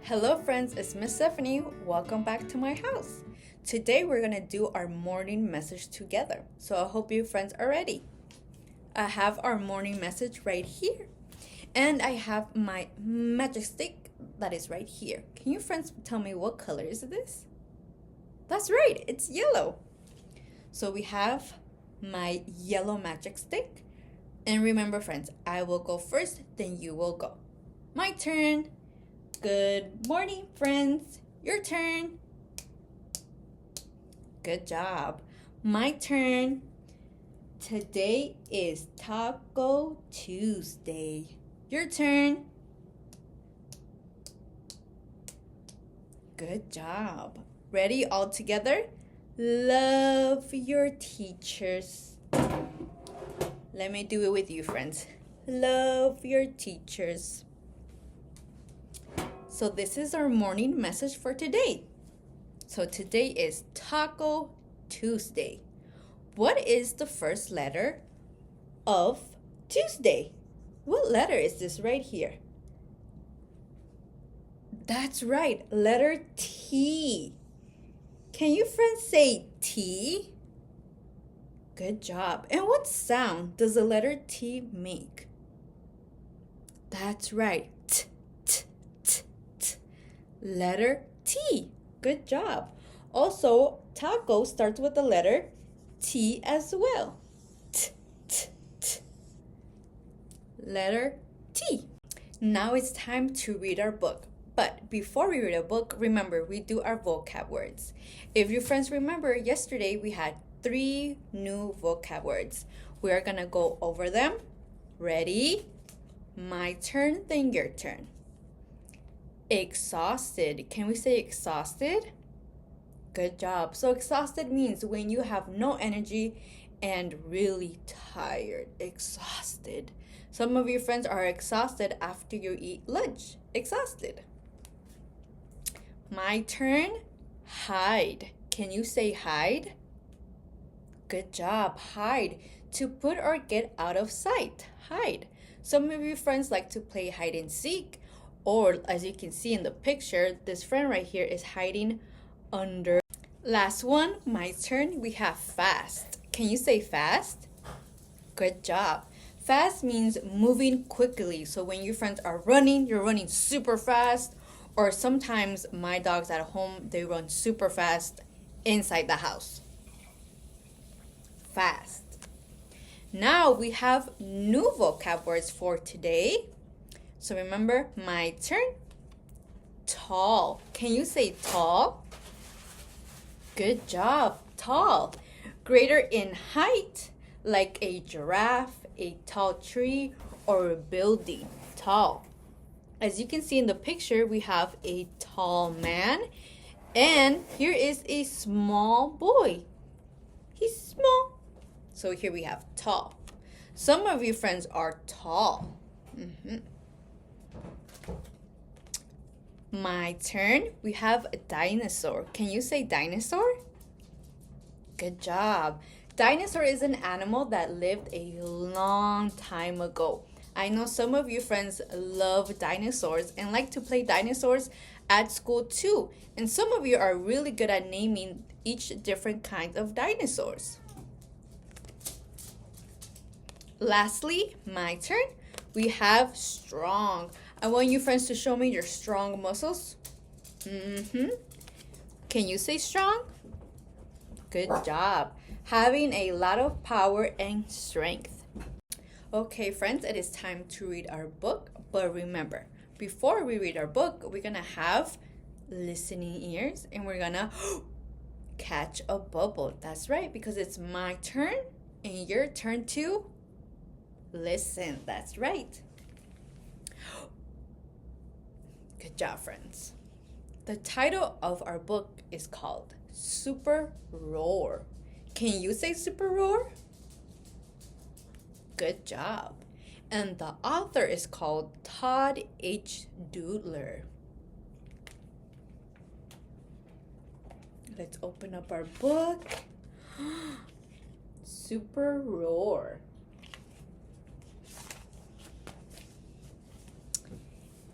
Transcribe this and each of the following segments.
Hello friends, it's Ms.Stephany. Welcome back to my house. Today we're going to do our morning message together. So I hope you friends are ready. I have our morning message right here. And I have my magic stick that is right here. Can you friends tell me what color is this? That's right, it's yellow. So we have my yellow magic stick. And remember friends, I will go first, then you will go. My turn. Good morning, friends. Your turn. Good job. My turn. Today is Taco Tuesday. Your turn. Good job. Ready all together? Love your teachers. Let me do it with you, friends. Love your teachers. So this is our morning message for today. So today is Taco Tuesday. What is the first letter of Tuesday? What letter is this right here? That's right, letter T. Can you friends say T? Good job. And what sound does the letter T make? That's right, T. Letter T. Good job. Also, taco starts with the letter T as well. T. Letter T. Now it's time to read our book. But before we read a book, remember we do our vocab words. If you friends remember, yesterday we had 3 new vocab words. We are going to go over them. Ready? My turn, then your turn. Exhausted. Can we say exhausted? Good job. So exhausted means when you have no energy and really tired. Exhausted. Some of your friends are exhausted after you eat lunch. Exhausted. My turn. Hide. Can you say hide? Good job. Hide. To put or get out of sight. Hide. Some of your friends like to play hide and seek. Or as you can see in the picture, this friend right here is hiding under. Last one, my turn. We have fast. Can you say fast? Good job. Fast means moving quickly. So when your friends are running, you're running super fast. Or sometimes my dogs at home, they run super fast inside the house. Fast. Now we have new vocab words for today. So remember, my turn. Tall. Can you say tall? Good job. Tall. Greater in height, like a giraffe, a tall tree, or a building. Tall. As you can see in the picture, we have a tall man. And here is a small boy. He's small. So here we have tall. Some of you friends are tall. My turn. We have a dinosaur. Can you say dinosaur? Good job. Dinosaur is an animal that lived a long time ago. I know some of you friends love dinosaurs and like to play dinosaurs at school too. And some of you are really good at naming each different kind of dinosaurs. Lastly, my turn. We have strong. I want you friends to show me your strong muscles. Can you say strong? Good job. Having a lot of power and strength. Okay, friends, it is time to read our book. But remember, before we read our book, we're going to have listening ears and we're going to catch a bubble. That's right, because it's my turn and your turn to listen. That's right. Good job, friends. The title of our book is called Super Roar. Can you say Super Roar? Good job. And the author is called Todd H. Doodler. Let's open up our book. Super Roar.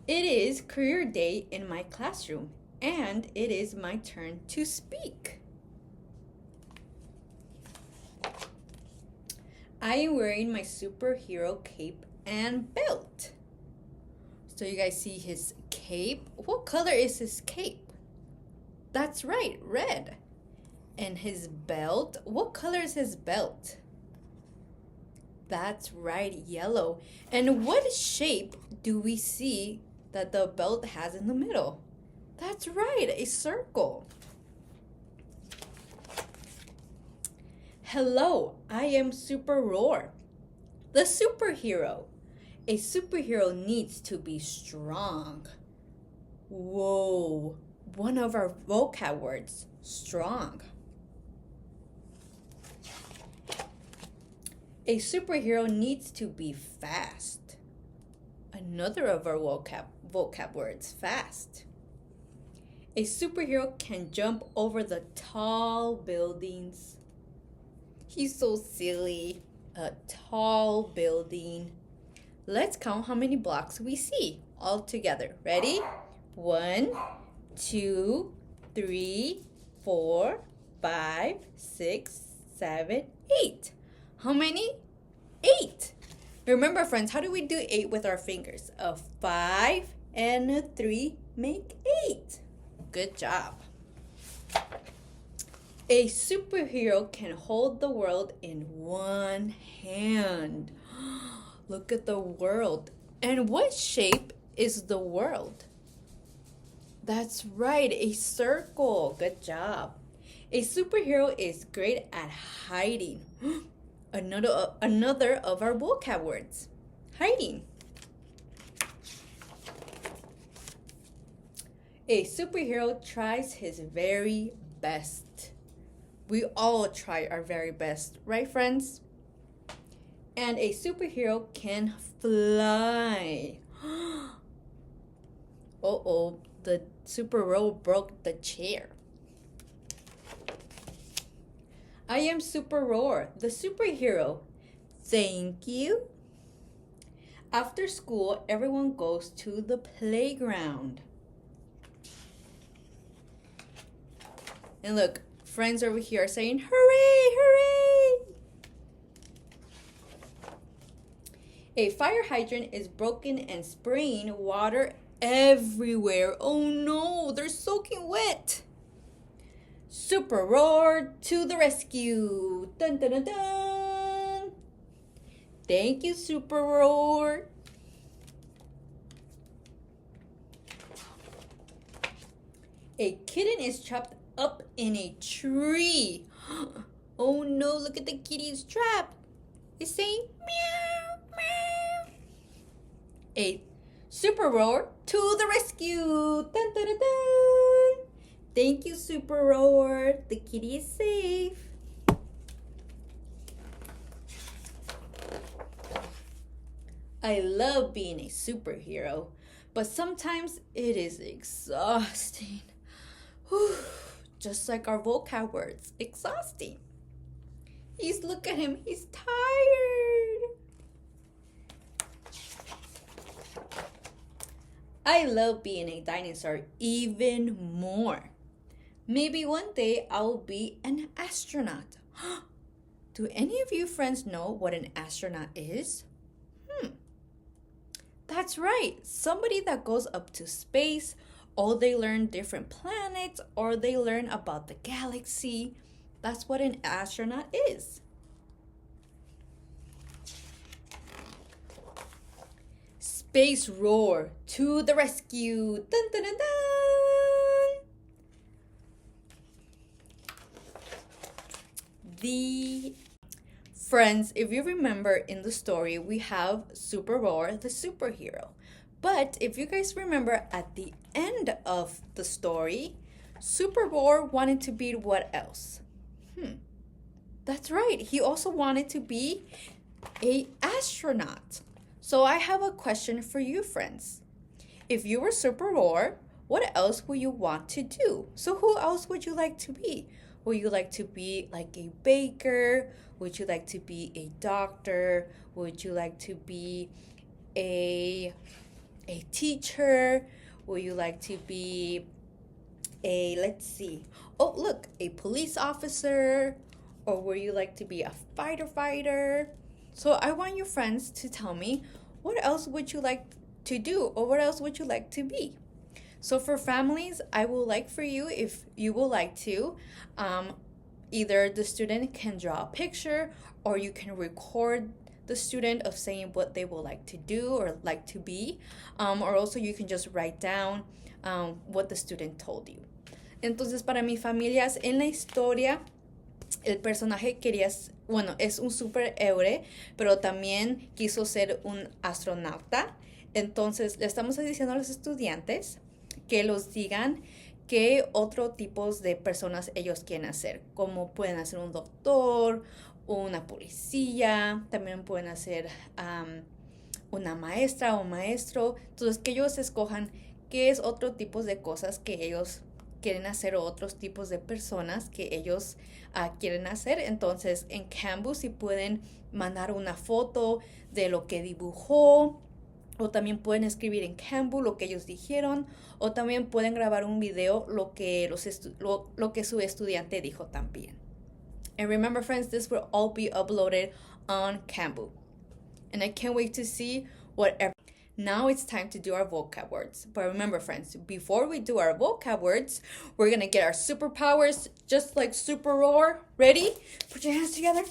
It is career day in my classroom, and it is my turn to speak. I am wearing my superhero cape and belt. So you guys see his cape? What color is his cape? That's right, red. And his belt? What color is his belt? That's right, yellow. And what shape do we see that the belt has in the middle? That's right, a circle. Hello, I am Super Roar, the superhero. A superhero needs to be strong. Whoa, one of our vocab words, strong. A superhero needs to be fast. Another of our vocab words, fast. A superhero can jump over the tall buildings. He's so silly. A tall building. Let's count how many blocks we see all together. Ready? 1, 2, 3, 4, 5, 6, 7, 8. How many? 8. Remember, friends, how do we do 8 with our fingers? A 5 and a 3 make 8. Good job. A superhero can hold the world in one hand. Look at the world. And what shape is the world? That's right, a circle. Good job. A superhero is great at hiding. Another of our vocab words, hiding. A superhero tries his very best. We all try our very best, right, friends? And a superhero can fly. Uh-oh, the superhero broke the chair. I am Super Roar, the superhero. Thank you. After school, everyone goes to the playground. And look, friends over here are saying, hooray, hooray! A fire hydrant is broken and spraying water everywhere. Oh no, they're soaking wet. Super Roar to the rescue. Dun, dun, dun, dun. Thank you, Super Roar. A kitten is trapped up in a tree. Oh no, look at the kitty, is trapped. It's saying meow, meow. A Super Roar to the rescue. Dun, dun, dun, dun. Thank you, Super Roar. The kitty is safe. I love being a superhero, but sometimes it is exhausting. Whew. Just like our vocab words, exhausting. Look at him, he's tired. I love being a dinosaur even more. Maybe one day I'll be an astronaut. Do any of you friends know what an astronaut is? That's right, somebody that goes up to space, or they learn different planets, or they learn about the galaxy. That's what an astronaut is. Space Roar to the rescue. Dun, dun, dun, dun. Friends, if you remember in the story, we have Super Roar, the superhero. But if you guys remember at the end of the story, Super Roar wanted to be what else? That's right. He also wanted to be an astronaut. So I have a question for you, friends. If you were Super Roar, what else would you want to do? So who else would you like to be? Would you like to be like a baker? Would you like to be a doctor? Would you like to be a a teacher? Would you like to be let's see. Oh, look, a police officer? Or would you like to be a fighter? So I want your friends to tell me, what else would you like to do, or what else would you like to be? So for families, I would like for you, if you would like to, either the student can draw a picture, or you can record the student of saying what they would like to do or like to be, or also you can just write down what the student told you. Entonces, para mis familias, en la historia, el personaje quería, bueno, es un superhéroe, pero también quiso ser un astronauta. Entonces, le estamos diciendo a los estudiantes que los digan qué otro tipos de personas ellos quieren hacer, como pueden hacer un doctor, una policía, también pueden hacer una maestra o maestro. Entonces, que ellos escojan qué es otro tipo de cosas que ellos quieren hacer, o otros tipos de personas que ellos quieren hacer. Entonces, en Canvas si pueden mandar una foto de lo que dibujó, o también pueden escribir en Canvas lo que ellos dijeron, o también pueden grabar un video lo que su estudiante dijo también. And remember, friends, this will all be uploaded on Canvas. And I can't wait to see whatever. Now it's time to do our vocab words. But remember, friends, before we do our vocab words, we're going to get our superpowers, just like Super Roar. Ready? Put your hands together.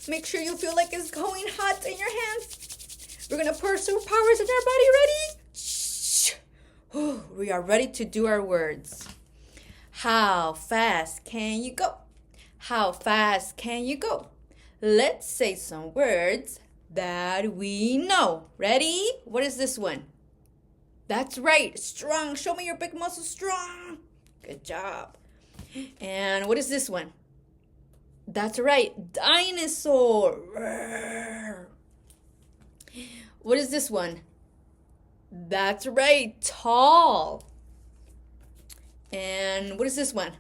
Make sure you feel like it's going hot in your hands. We're going to put our superpowers in our body. Ready? Shh. We are ready to do our words. How fast can you go? How fast can you go? Let's say some words that we know. Ready? What is this one? That's right, strong. Show me your big muscles, strong. Good job. And what is this one? That's right, dinosaur. What is this one? That's right, tall. And what is this one?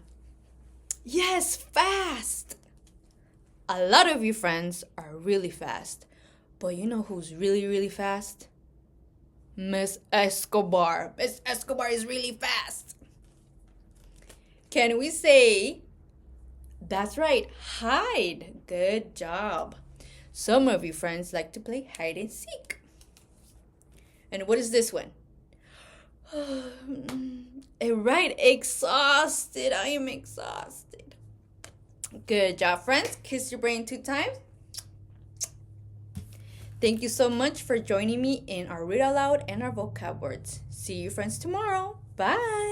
Yes, fast. A lot of you friends are really fast. But you know who's really, really fast? Ms. Escobar. Ms. Escobar is really fast. Can we say, that's right, hide? Good job. Some of you friends like to play hide and seek. And what is this one? Right, exhausted. I am exhausted. Good job, friends. Kiss your brain 2 times. Thank you so much for joining me in our read aloud and our vocab words. See you friends tomorrow. Bye.